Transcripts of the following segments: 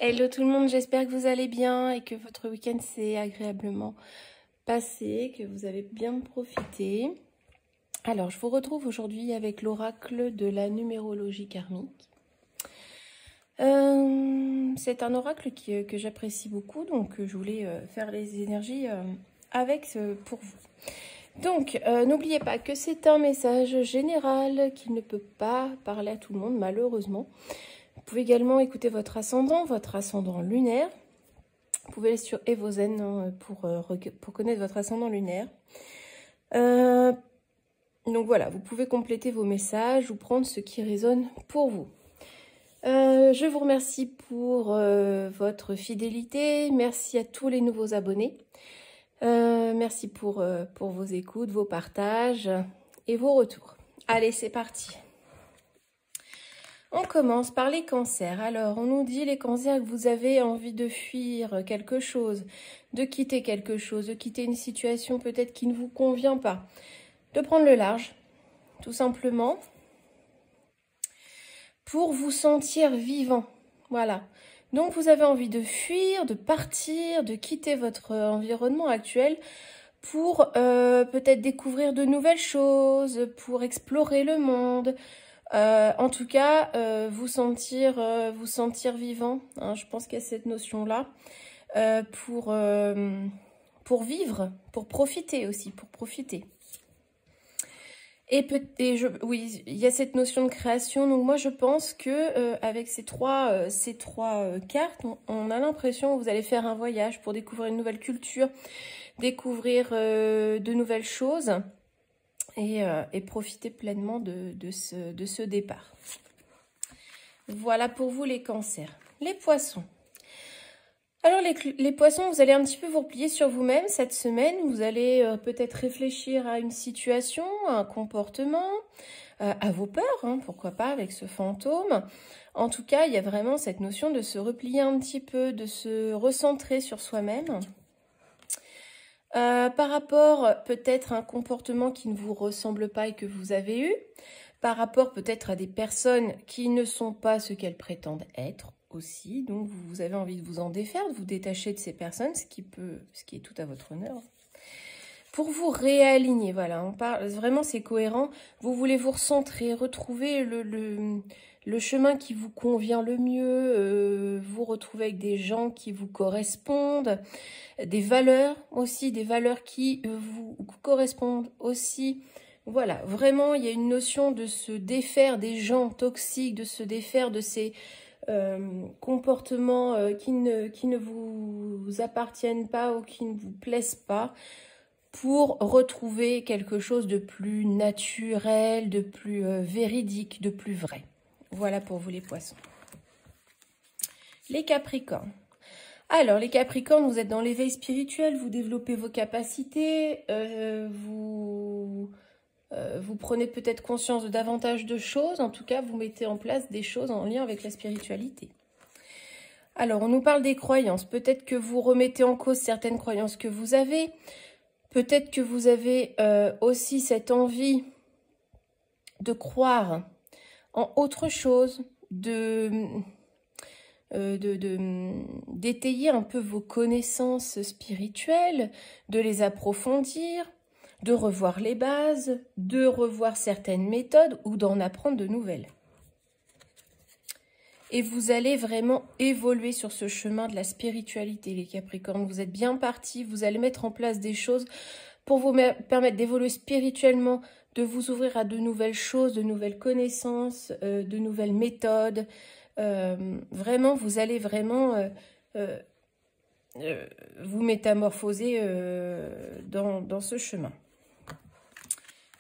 Hello tout le monde, j'espère que vous allez bien et que votre week-end s'est agréablement passé, que vous avez bien profité. Alors, je vous retrouve aujourd'hui avec l'oracle de la numérologie karmique. C'est un oracle que j'apprécie beaucoup, donc je voulais faire les énergies avec pour vous. Donc, n'oubliez pas que c'est un message général qui ne peut pas parler à tout le monde, malheureusement. Vous pouvez également écouter votre ascendant lunaire. Vous pouvez aller sur Evozen pour connaître votre ascendant lunaire. Donc voilà, vous pouvez compléter vos messages ou prendre ce qui résonne pour vous. Je vous remercie pour votre fidélité. Merci à tous les nouveaux abonnés. Merci pour vos écoutes, vos partages et vos retours. Allez, c'est parti. On commence par les cancers. Alors, on nous dit, les cancers, que vous avez envie de fuir quelque chose, de quitter quelque chose, de quitter une situation peut-être qui ne vous convient pas, de prendre le large, tout simplement, pour vous sentir vivant. Voilà. Donc, vous avez envie de fuir, de partir, de quitter votre environnement actuel pour peut-être découvrir de nouvelles choses, pour explorer le monde. En tout cas, vous sentir vivant. Hein, je pense qu'il y a cette notion-là pour vivre, pour profiter aussi, pour profiter. Oui, il y a cette notion de création. Donc moi, je pense que avec ces trois cartes, on a l'impression que vous allez faire un voyage pour découvrir une nouvelle culture, découvrir de nouvelles choses. Et profiter pleinement de ce départ. Voilà pour vous les cancers. Les poissons. Alors les poissons, vous allez un petit peu vous replier sur vous-même cette semaine. Vous allez peut-être réfléchir à une situation, à un comportement, à vos peurs, hein, pourquoi pas avec ce fantôme. En tout cas, il y a vraiment cette notion de se replier un petit peu, de se recentrer sur soi-même. Par rapport peut-être à un comportement qui ne vous ressemble pas et que vous avez eu, par rapport peut-être à des personnes qui ne sont pas ce qu'elles prétendent être aussi, donc vous avez envie de vous en défaire, de vous détacher de ces personnes, ce qui est tout à votre honneur. Pour vous réaligner, voilà, on parle vraiment, c'est cohérent. Vous voulez vous recentrer, retrouver le chemin qui vous convient le mieux, vous retrouver avec des gens qui vous correspondent, des valeurs aussi, des valeurs qui vous correspondent aussi. Voilà, vraiment, il y a une notion de se défaire des gens toxiques, de se défaire de ces comportements qui ne vous appartiennent pas ou qui ne vous plaisent pas, pour retrouver quelque chose de plus naturel, de plus véridique, de plus vrai. Voilà pour vous les poissons. Les capricornes. Alors, les capricornes, vous êtes dans l'éveil spirituel, vous développez vos capacités, vous prenez peut-être conscience de davantage de choses, en tout cas, vous mettez en place des choses en lien avec la spiritualité. Alors, on nous parle des croyances. Peut-être que vous remettez en cause certaines croyances que vous avez. Peut-être que vous avez aussi cette envie de croire en autre chose, d'étayer un peu vos connaissances spirituelles, de les approfondir, de revoir les bases, de revoir certaines méthodes ou d'en apprendre de nouvelles. Et vous allez vraiment évoluer sur ce chemin de la spiritualité, les Capricornes. Vous êtes bien partis, vous allez mettre en place des choses pour vous permettre d'évoluer spirituellement, de vous ouvrir à de nouvelles choses, de nouvelles connaissances, de nouvelles méthodes. Vraiment, vous allez vraiment vous métamorphoser dans ce chemin.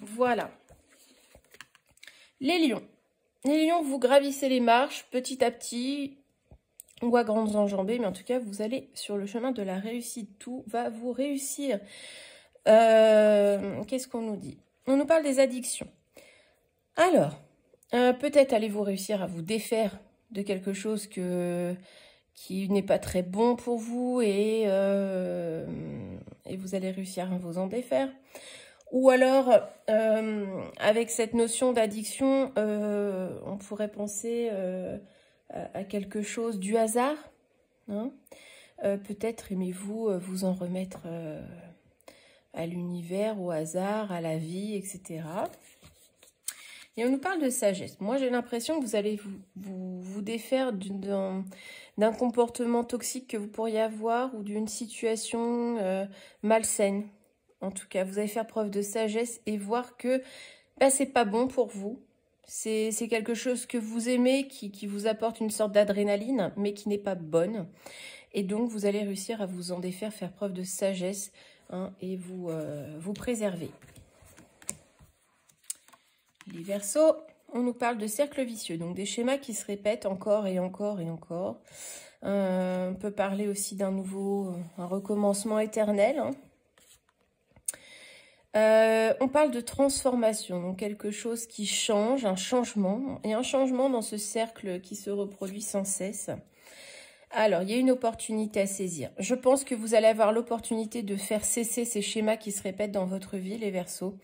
Voilà. Les lions. Les lions, vous gravissez les marches petit à petit ou à grandes enjambées, mais en tout cas, vous allez sur le chemin de la réussite. Tout va vous réussir. Qu'est-ce qu'on nous dit? On nous parle des addictions. Alors, peut-être allez-vous réussir à vous défaire de quelque chose qui n'est pas très bon pour vous et vous allez réussir à vous en défaire. Ou alors, avec cette notion d'addiction, on pourrait penser à quelque chose du hasard, Hein. Peut-être aimez-vous vous en remettre à l'univers, au hasard, à la vie, etc. Et on nous parle de sagesse. Moi, j'ai l'impression que vous allez vous défaire d'un comportement toxique que vous pourriez avoir ou d'une situation malsaine. En tout cas, vous allez faire preuve de sagesse et voir que bah, c'est pas bon pour vous. C'est quelque chose que vous aimez, qui vous apporte une sorte d'adrénaline, mais qui n'est pas bonne. Et donc, vous allez réussir à vous en défaire, faire preuve de sagesse hein, et vous préserver. Les Verseaux, on nous parle de cercle vicieux, donc des schémas qui se répètent encore et encore et encore. On peut parler aussi d'un un recommencement éternel. Hein. On parle de transformation, donc quelque chose qui change, un changement, et un changement dans ce cercle qui se reproduit sans cesse. Alors, il y a une opportunité à saisir. Je pense que vous allez avoir l'opportunité de faire cesser ces schémas qui se répètent dans votre vie, les Verseaux.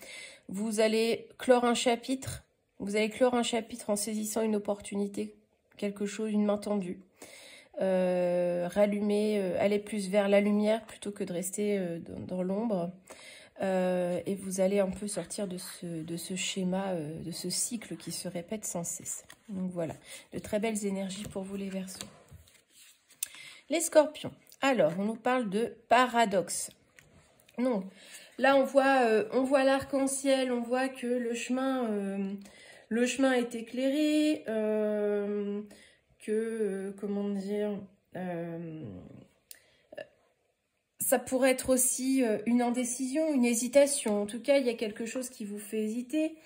Vous allez clore un chapitre. Vous allez clore un chapitre en saisissant une opportunité, quelque chose, une main tendue. Rallumer, aller plus vers la lumière plutôt que de rester dans l'ombre. Et vous allez un peu sortir de ce schéma, de ce cycle qui se répète sans cesse. Donc voilà, de très belles énergies pour vous les Verseaux. Les Scorpions. Alors, on nous parle de paradoxe. Donc, là, on voit l'arc-en-ciel, on voit que le chemin est éclairé, comment dire, ça pourrait être aussi une indécision, une hésitation. En tout cas, il y a quelque chose qui vous fait hésiter.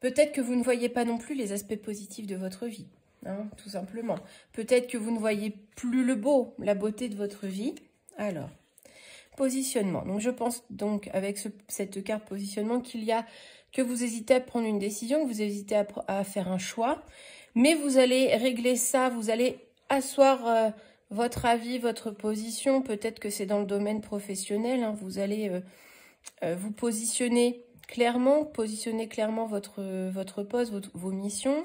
Peut-être que vous ne voyez pas non plus les aspects positifs de votre vie. Hein, tout simplement. Peut-être que vous ne voyez plus le beau, la beauté de votre vie. Alors, positionnement. Donc, je pense donc avec cette carte positionnement que vous hésitez à prendre une décision, que vous hésitez à faire un choix. Mais vous allez régler ça, vous allez asseoir votre avis, votre position. Peut-être que c'est dans le domaine professionnel. Hein, vous allez vous positionner clairement votre poste, vos missions.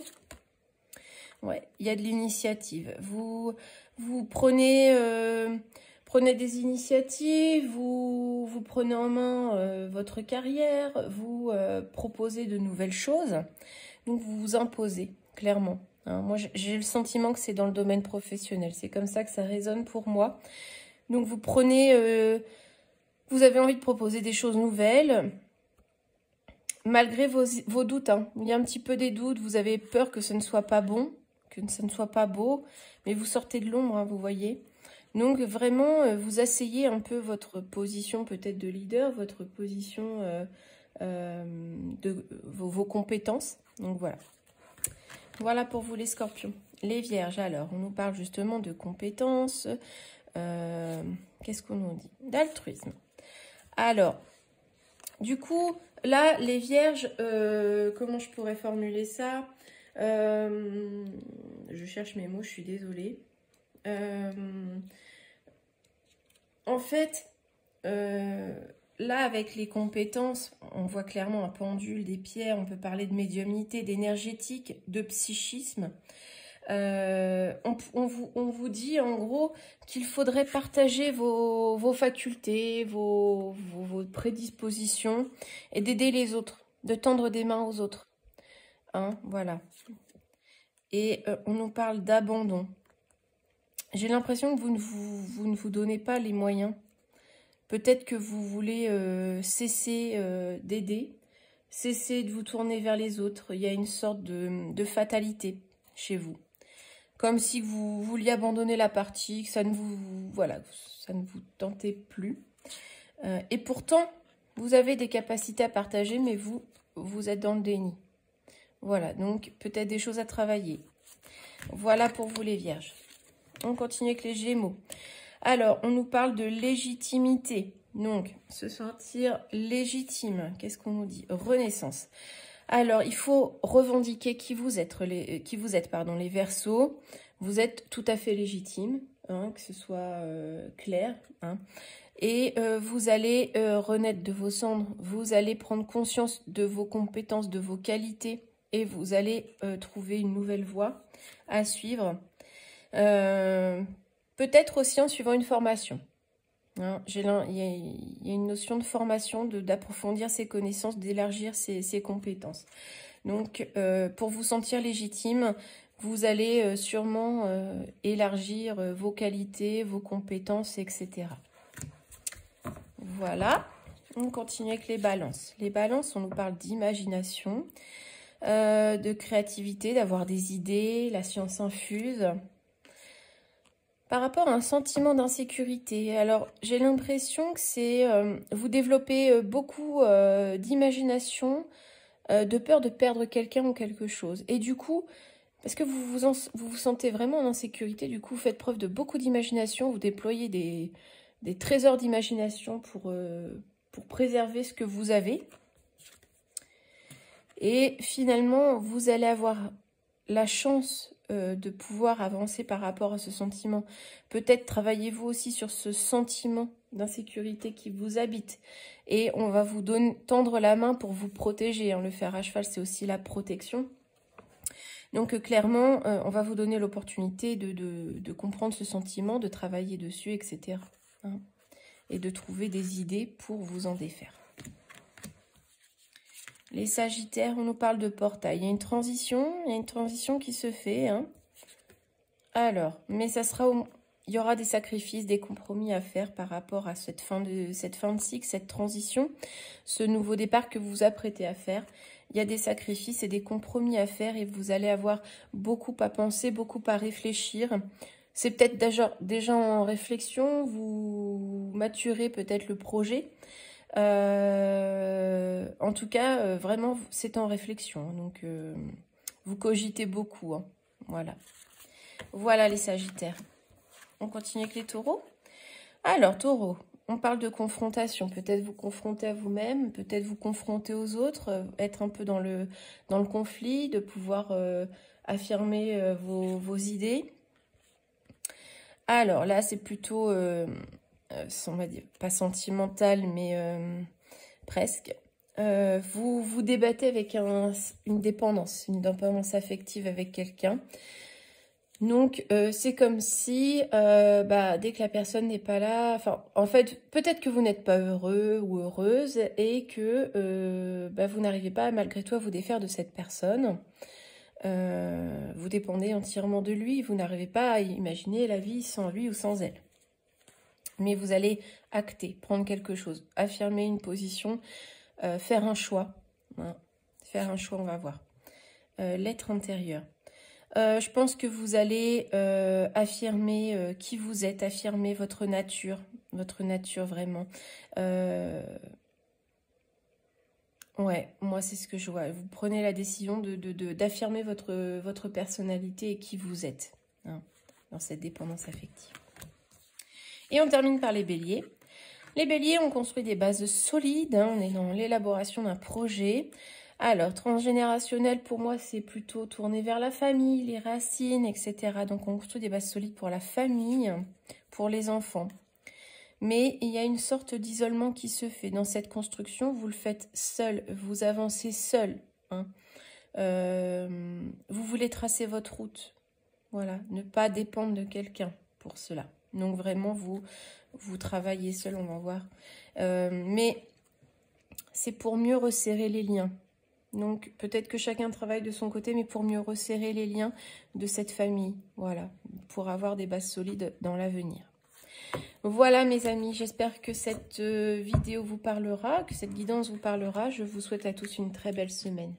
Ouais, il y a de l'initiative. Vous prenez des initiatives, vous prenez en main votre carrière, vous proposez de nouvelles choses. Donc, vous vous imposez, clairement. Hein, moi, j'ai le sentiment que c'est dans le domaine professionnel. C'est comme ça que ça résonne pour moi. Donc, vous avez envie de proposer des choses nouvelles. Malgré vos doutes, hein. Il y a un petit peu des doutes. Vous avez peur que ce ne soit pas bon, que ce ne soit pas beau, mais vous sortez de l'ombre, hein, vous voyez. Donc, vraiment, vous asseyez un peu votre position peut-être de leader, votre position de vos compétences. Donc, voilà. Voilà pour vous, les Scorpions. Les Vierges, alors, on nous parle justement de compétences. Qu'est-ce qu'on nous dit? D'altruisme. Alors, du coup, là, les Vierges, comment je pourrais formuler ça? Je cherche mes mots, je suis désolée. En fait, là, avec les compétences, on voit clairement un pendule, des pierres, on peut parler de médiumnité, d'énergétique, de psychisme. On vous dit en gros qu'il faudrait partager vos facultés, vos prédispositions et d'aider les autres, de tendre des mains aux autres. Hein, voilà. Et on nous parle d'abandon. J'ai l'impression que vous ne vous donnez pas les moyens. Peut-être que vous voulez cesser d'aider, cesser de vous tourner vers les autres. Il y a une sorte de fatalité chez vous. Comme si vous vouliez abandonner la partie, que ça ne vous tentait plus. Et pourtant, vous avez des capacités à partager, mais vous êtes dans le déni. Voilà, donc peut-être des choses à travailler. Voilà pour vous les Vierges. On continue avec les Gémeaux. Alors, on nous parle de légitimité. Donc, se sentir légitime. Qu'est-ce qu'on nous dit? Renaissance. Alors, il faut revendiquer qui vous êtes, les Verseaux. Vous êtes tout à fait légitime, hein, que ce soit clair. Hein. Et vous allez renaître de vos cendres. Vous allez prendre conscience de vos compétences, de vos qualités. et vous allez trouver une nouvelle voie à suivre. Peut-être aussi en suivant une formation. Hein, il y a une notion de formation, d'approfondir ses connaissances, d'élargir ses compétences. Donc, pour vous sentir légitime, vous allez sûrement élargir vos qualités, vos compétences, etc. Voilà. On continue avec les balances. Les balances, on nous parle d'imagination, de créativité, d'avoir des idées, la science infuse. Par rapport à un sentiment d'insécurité, alors j'ai l'impression que c'est... vous développez beaucoup d'imagination, de peur de perdre quelqu'un ou quelque chose. Et du coup, parce que vous vous sentez vraiment en insécurité, du coup, vous faites preuve de beaucoup d'imagination, vous déployez des trésors d'imagination pour préserver ce que vous avez. Et finalement, vous allez avoir la chance de pouvoir avancer par rapport à ce sentiment. Peut-être travaillez-vous aussi sur ce sentiment d'insécurité qui vous habite. Et on va vous tendre la main pour vous protéger. Hein. Le fer à cheval, c'est aussi la protection. Donc clairement, on va vous donner l'opportunité de comprendre ce sentiment, de travailler dessus, etc. Hein. Et de trouver des idées pour vous en défaire. Les Sagittaires, on nous parle de portail. Il y a une transition qui se fait. Hein. Alors, mais il y aura des sacrifices, des compromis à faire par rapport à cette fin de cycle, cette transition, ce nouveau départ que vous vous apprêtez à faire. Il y a des sacrifices et des compromis à faire et vous allez avoir beaucoup à penser, beaucoup à réfléchir. C'est peut-être déjà en réflexion, vous maturez peut-être le projet. En tout cas, vraiment, c'est en réflexion. Donc, vous cogitez beaucoup. Hein. Voilà. Voilà les Sagittaires. On continue avec les Taureaux. Alors, Taureau, on parle de confrontation. Peut-être vous confronter à vous-même, peut-être vous confronter aux autres, être un peu dans le conflit, de pouvoir affirmer vos idées. Alors là, c'est plutôt... on va dire, pas sentimental, mais presque. Vous débattez avec une dépendance affective avec quelqu'un. Donc, c'est comme si, dès que la personne n'est pas là, en fait, peut-être que vous n'êtes pas heureux ou heureuse et que vous n'arrivez pas, malgré tout, à vous défaire de cette personne. Vous dépendez entièrement de lui, vous n'arrivez pas à imaginer la vie sans lui ou sans elle. Mais vous allez acter, prendre quelque chose, affirmer une position, faire un choix. Hein. Faire un choix, on va voir. L'être intérieur. Je pense que vous allez affirmer qui vous êtes, affirmer votre nature vraiment. Ouais, moi c'est ce que je vois. Vous prenez la décision d'affirmer votre personnalité et qui vous êtes, hein, dans cette dépendance affective. Et on termine par les béliers. Les béliers, on construit des bases solides. Hein, on est dans l'élaboration d'un projet. Alors, transgénérationnel, pour moi, c'est plutôt tourné vers la famille, les racines, etc. Donc, on construit des bases solides pour la famille, pour les enfants. Mais il y a une sorte d'isolement qui se fait. Dans cette construction, vous le faites seul. Vous avancez seul. Hein. Vous voulez tracer votre route. Voilà, ne pas dépendre de quelqu'un pour cela. Donc vraiment, vous travaillez seul, on va voir. Mais c'est pour mieux resserrer les liens. Donc peut-être que chacun travaille de son côté, mais pour mieux resserrer les liens de cette famille. Voilà, pour avoir des bases solides dans l'avenir. Voilà mes amis, j'espère que cette vidéo vous parlera, que cette guidance vous parlera. Je vous souhaite à tous une très belle semaine.